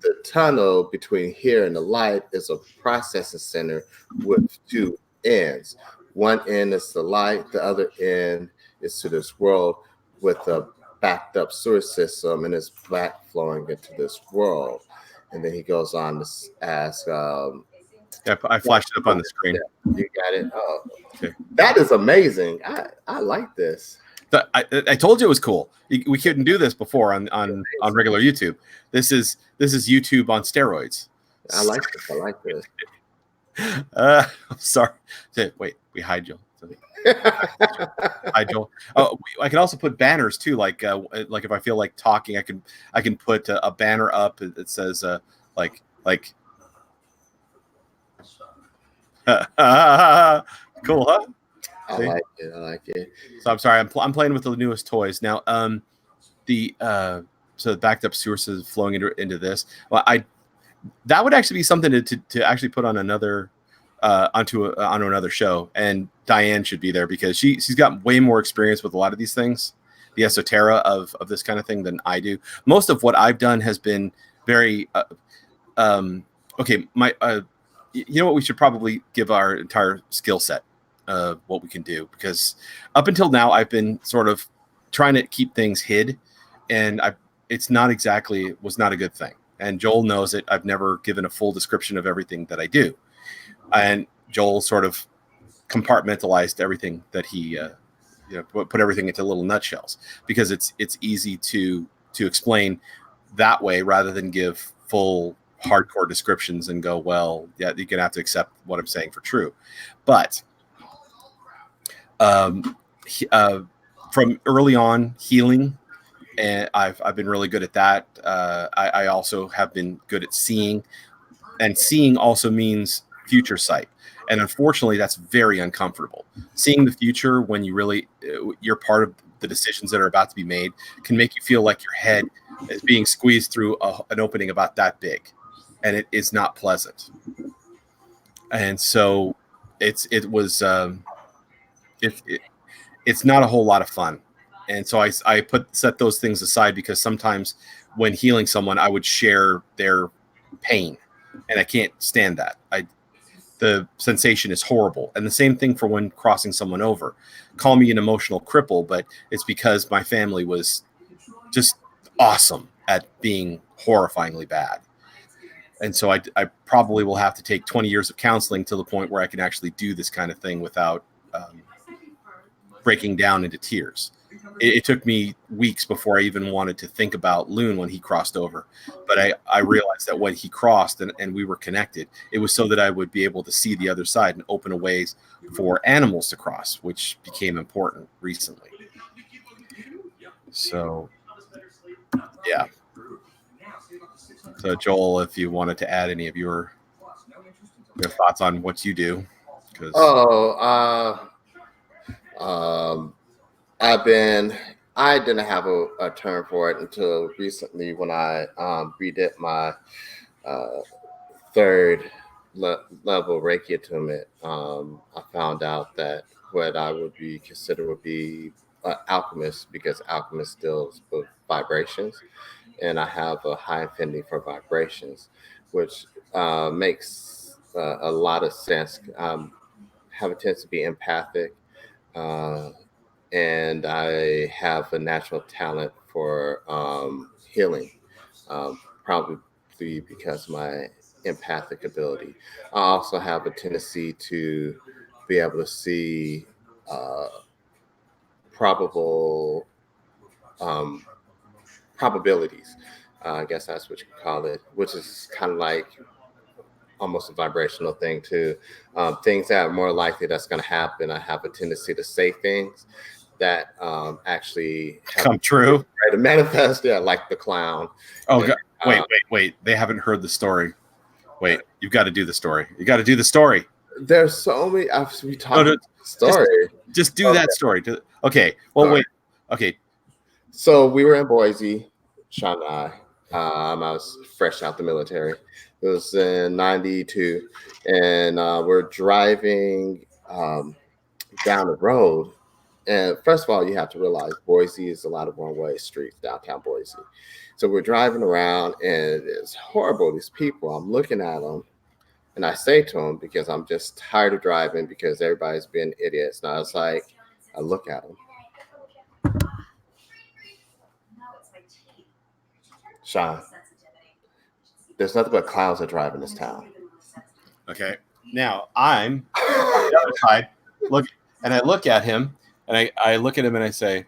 the tunnel between here and the light is a processing center with two ends. One end is the light, the other end is to this world with a backed up sewer system, and it's back flowing into this world. And then he goes on to ask. Yeah, I flashed it up on the screen. Yeah, you got it. Oh, okay. That is amazing. I like this. I told you it was cool. We couldn't do this before on regular YouTube. This is YouTube on steroids. I like this. I'm sorry. Wait, we hide Joel. Hide Joel. Oh, I can also put banners too. Like if I feel like talking, I can put a banner up that says like. Cool, huh? I like it. So I'm sorry. I'm playing with the newest toys now. the so the backed up sewer system flowing into this. Well, that would actually be something to actually put on another onto another show, and Diane should be there because she's got way more experience with a lot of these things, the esoterica of this kind of thing, than I do. Most of what I've done has been very okay. You know what, we should probably give our entire skill set what we can do, because up until now I've been sort of trying to keep things hid, and was not a good thing. And Joel knows it. I've never given a full description of everything that I do. And Joel sort of compartmentalized everything that he, put everything into little nutshells, because it's easy to explain that way rather than give full hardcore descriptions and go, well, yeah, you're gonna have to accept what I'm saying for true. But from early on, healing, and I've been really good at that. I also have been good at seeing, and seeing also means future sight. And unfortunately, that's very uncomfortable. Seeing the future when you're part of the decisions that are about to be made can make you feel like your head is being squeezed through an opening about that big, and it is not pleasant. And so it's not a whole lot of fun. And so I set those things aside, because sometimes when healing someone, I would share their pain, and I can't stand that. The sensation is horrible. And the same thing for when crossing someone over. Call me an emotional cripple, but it's because my family was just awesome at being horrifyingly bad. And so I probably will have to take 20 years of counseling to the point where I can actually do this kind of thing without breaking down into tears. It took me weeks before I even wanted to think about Loon when he crossed over. But I realized that when he crossed and we were connected, it was so that I would be able to see the other side and open a ways for animals to cross, which became important recently. So, yeah. So, Joel, if you wanted to add any of your thoughts on what you do. I didn't have a term for it until recently when I redid my third level Reiki attunement. I found out that what I would be considered would be alchemist, because alchemist deals with vibrations, and I have a high affinity for vibrations, which makes a lot of sense. Have a tendency to be empathic. And I have a natural talent for healing, probably because of my empathic ability. I also have a tendency to be able to see probable probabilities. I guess that's what you call it, which is kind of like almost a vibrational thing too. Things that are more likely that's going to happen. I have a tendency to say things that actually come true, to manifest. Yeah, like the clown. Oh, and, wait! They haven't heard the story. Wait, you've got to do the story. You got to do the story. There's so many. We talked about the story. Just do that story. Okay. Well, wait. Okay. So we were in Boise, Sean and I. I was fresh out the military. It was in '92, and we're driving down the road. And first of all, you have to realize Boise is a lot of one-way streets, downtown Boise. So we're driving around, and it's horrible. These people, I'm looking at them, and I say to them, because I'm just tired of driving because everybody's been idiots. And I was like, I look at them. Sean, there's nothing but clowns that drive in this town. Okay. Now I'm on the other side. I look at him, and I look at him and I say,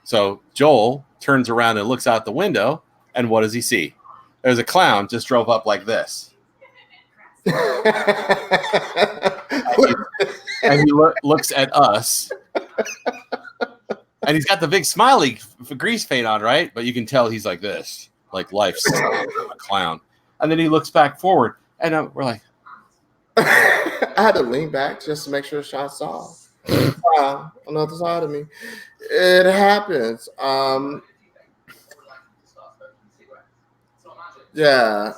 so Joel turns around and looks out the window, and what does he see? There's a clown just drove up like this. and he looks at us. And he's got the big smiley grease paint on, right? But you can tell he's like this, like life's a clown. And then he looks back forward, and we're like, I had to lean back just to make sure Sean saw. Wow, on the other side of me. It happens. Yeah.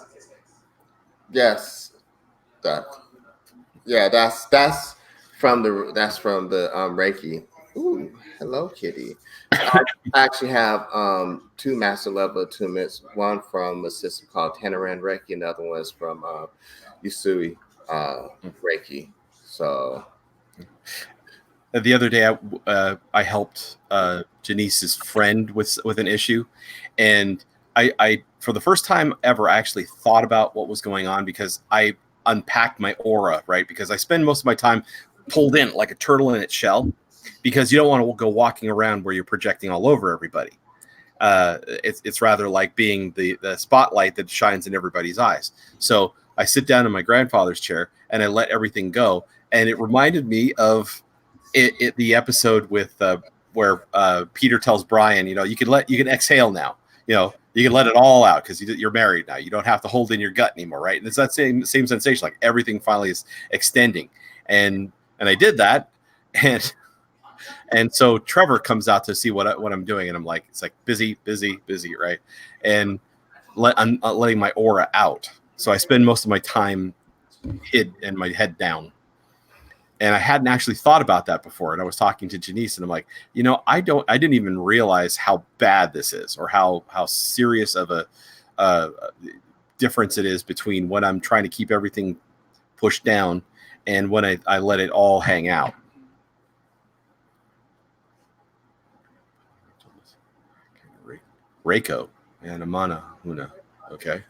Yes. That. Yeah. That's from the Reiki. Ooh, hello, kitty. So I actually have two master level attunements. One from a system called Tanaran Reiki, and the other one is from Usui Reiki. So The other day, I helped Genese's friend with an issue, and I for the first time ever I actually thought about what was going on because I unpacked my aura, right? Because I spend most of my time pulled in like a turtle in its shell, because you don't want to go walking around where you're projecting all over everybody. It's rather like being the spotlight that shines in everybody's eyes. So I sit down in my grandfather's chair and I let everything go, and it reminded me of the episode with where Peter tells Brian, you can exhale now. You can let it all out because you're married now. You don't have to hold in your gut anymore, right? And it's that same sensation, like everything finally is extending, and I did that, and so Trevor comes out to see what I'm doing, and I'm like, it's like busy, right? And I'm letting my aura out, so I spend most of my time hid and my head down. And I hadn't actually thought about that before. And I was talking to Genese, and I'm like, I didn't even realize how bad this is, or how serious of a difference it is between when I'm trying to keep everything pushed down and when I let it all hang out. Reiko and Amana Huna. Okay.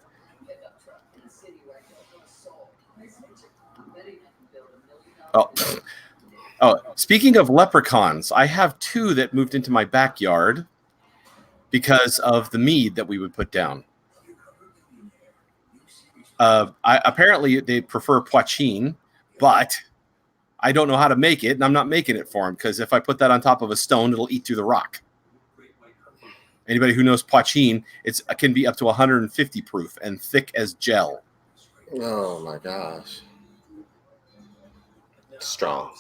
Oh, speaking of leprechauns, I have two that moved into my backyard because of the mead that we would put down. Apparently, they prefer poichine, but I don't know how to make it, and I'm not making it for them because if I put that on top of a stone, it'll eat through the rock. Anybody who knows poichine, it can be up to 150 proof and thick as gel. oh my gosh, strong.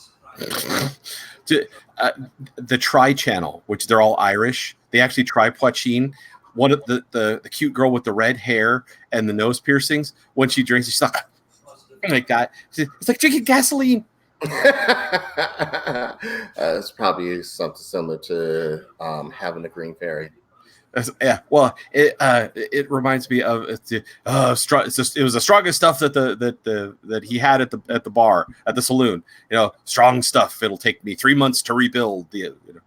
The Tri Channel, which they're all Irish, they actually try poichine. One of the cute girl with the red hair and the nose piercings, when she drinks, she's like that. It's like drinking gasoline. It's probably something similar to having a green fairy. Yeah, well, it reminds me of it was the strongest stuff that he had at the bar at the saloon. Strong stuff. It'll take me 3 months to rebuild.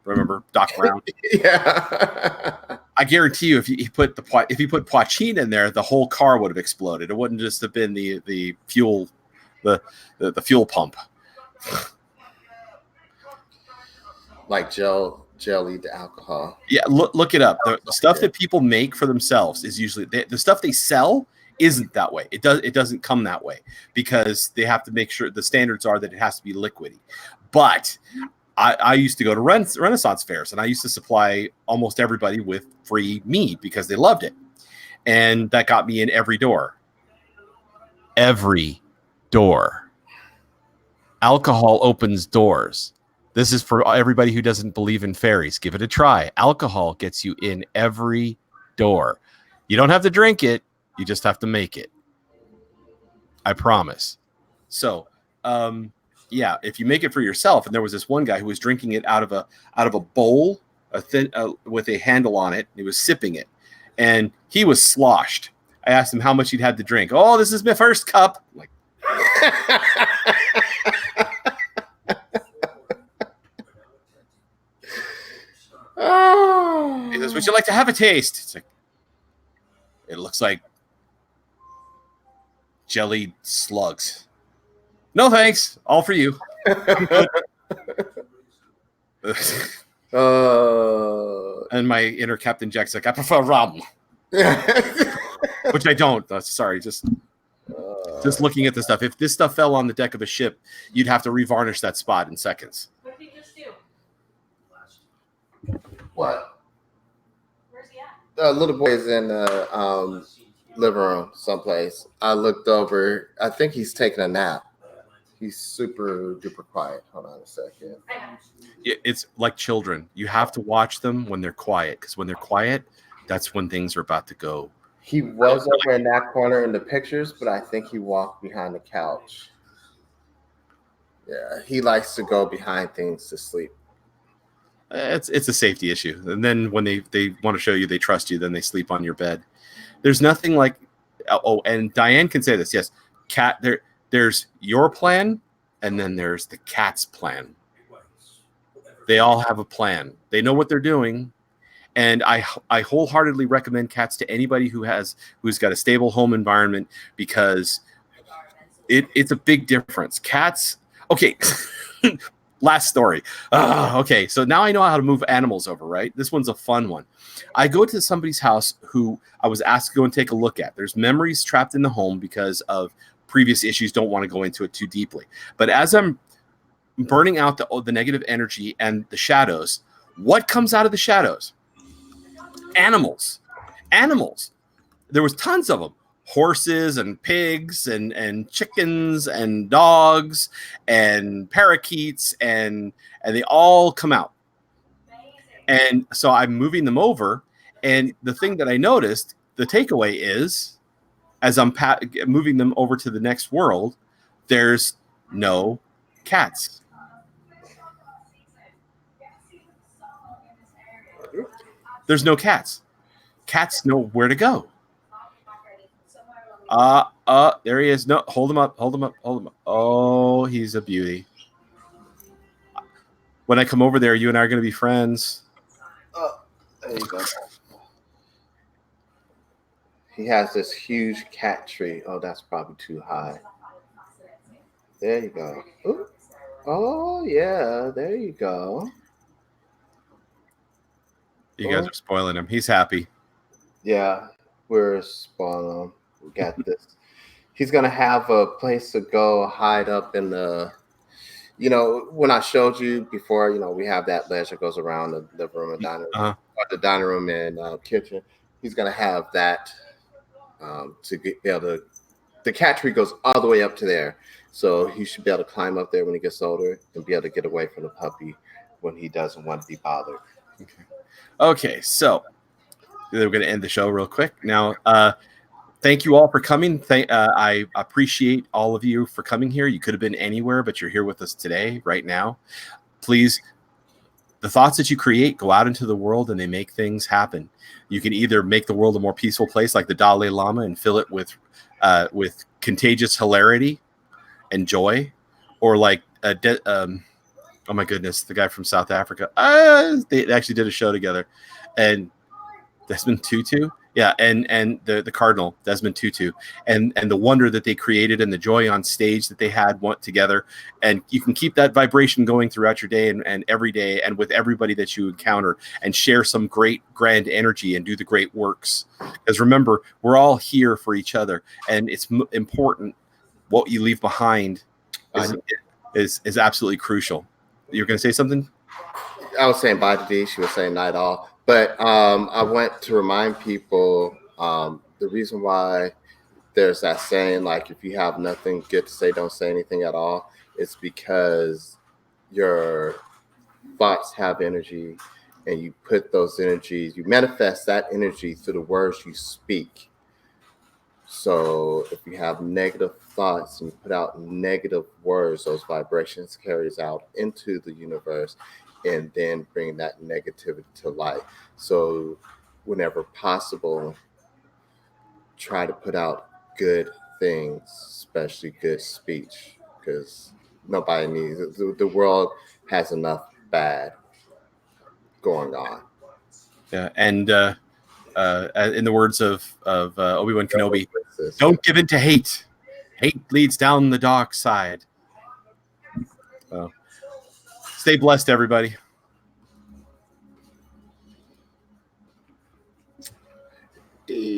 Remember Doc Brown? Yeah. I guarantee you, if you put poichine in there, the whole car would have exploded. It wouldn't just have been the fuel, the fuel pump. Like jelly to alcohol. Yeah, look it up. The stuff that people make for themselves is usually the stuff they sell isn't that way. It doesn't come that way because they have to make sure the standards are that it has to be liquidy. But I used to go to Renaissance fairs, and I used to supply almost everybody with free mead because they loved it, and that got me in every door. Every door. Alcohol opens doors. This is for everybody who doesn't believe in fairies. Give it a try. Alcohol gets you in every door. You don't have to drink it. You just have to make it. I promise. So, yeah, if you make it for yourself, and there was this one guy who was drinking it out of a bowl, with a handle on it. He was sipping it, and he was sloshed. I asked him how much he'd had to drink. Oh, this is my first cup. I'm like, Oh. he says, would you like to have a taste? It's like, it looks like jellied slugs. No thanks. All for you. And my inner Captain Jack's like, I prefer rum. Which I don't. Sorry, just looking at the stuff. If this stuff fell on the deck of a ship, you'd have to revarnish that spot in seconds. What did he just do? What? Where's he at? The little boy is in the living room someplace. I looked over. I think he's taking a nap. He's super duper quiet. Hold on a second. It's like children. You have to watch them when they're quiet, because when they're quiet, that's when things are about to go. He was over in that corner in the pictures, but I think he walked behind the couch. Yeah, he likes to go behind things to sleep. It's a safety issue. And then when they want to show you they trust you, then they sleep on your bed. There's nothing like, oh, and Diane can say this. Yes, cat. There's your plan, and then there's the cat's plan. They all have a plan. They know what they're doing, and I wholeheartedly recommend cats to anybody who's got a stable home environment, because it's a big difference. Cats. Okay. Last story. Okay, so now I know how to move animals over, right? This one's a fun one. I go to somebody's house who I was asked to go and take a look at. There's memories trapped in the home because of previous issues. Don't want to go into it too deeply. But as I'm burning out the negative energy and the shadows, what comes out of the shadows? Animals. Animals. There was tons of them. Horses and pigs and chickens and dogs and parakeets, and they all come out. And so I'm moving them over, and the thing that I noticed, the takeaway is, as I'm moving them over to the next world, there's no cats. There's no cats. Cats know where to go. There he is. No, hold him up. Oh, he's a beauty. When I come over there, you and I are going to be friends. Oh, there you go. He has this huge cat tree. Oh, that's probably too high. There you go. Ooh. Oh, yeah. There you go. You guys are spoiling him. He's happy. Yeah, we're spoiling him. We got this. He's going to have a place to go hide up in the, when I showed you before, we have that ledge that goes around the living room and dining room, the dining room and kitchen. He's going to have that to be able to, the cat tree goes all the way up to there. So he should be able to climb up there when he gets older and be able to get away from the puppy when he doesn't want to be bothered. Okay, so we're going to end the show real quick. Now, thank you all for coming. I appreciate all of you for coming here. You could have been anywhere, but you're here with us today, right now. Please, the thoughts that you create go out into the world and they make things happen. You can either make the world a more peaceful place like the Dalai Lama and fill it with contagious hilarity and joy, or like oh my goodness, the guy from South Africa. They actually did a show together, and Desmond Tutu. Yeah, and the Cardinal, Desmond Tutu, and the wonder that they created and the joy on stage that they had together. And you can keep that vibration going throughout your day and every day, and with everybody that you encounter, and share some great grand energy and do the great works. Because remember, we're all here for each other, and it's important. What you leave behind is absolutely crucial. You're going to say something? I was saying bye to Dee. She was saying night all. But I went to remind people the reason why there's that saying, like, if you have nothing good to say, don't say anything at all. It's because your thoughts have energy, and you put those energies, you manifest that energy through the words you speak. So if you have negative thoughts and you put out negative words, those vibrations carries out into the universe and then bring that negativity to light. So whenever possible, try to put out good things, especially good speech, because nobody needs it. The world has enough bad going on. Yeah, and in the words of Obi-Wan Kenobi, don't give in to hate. Hate leads down the dark side. Stay blessed, everybody.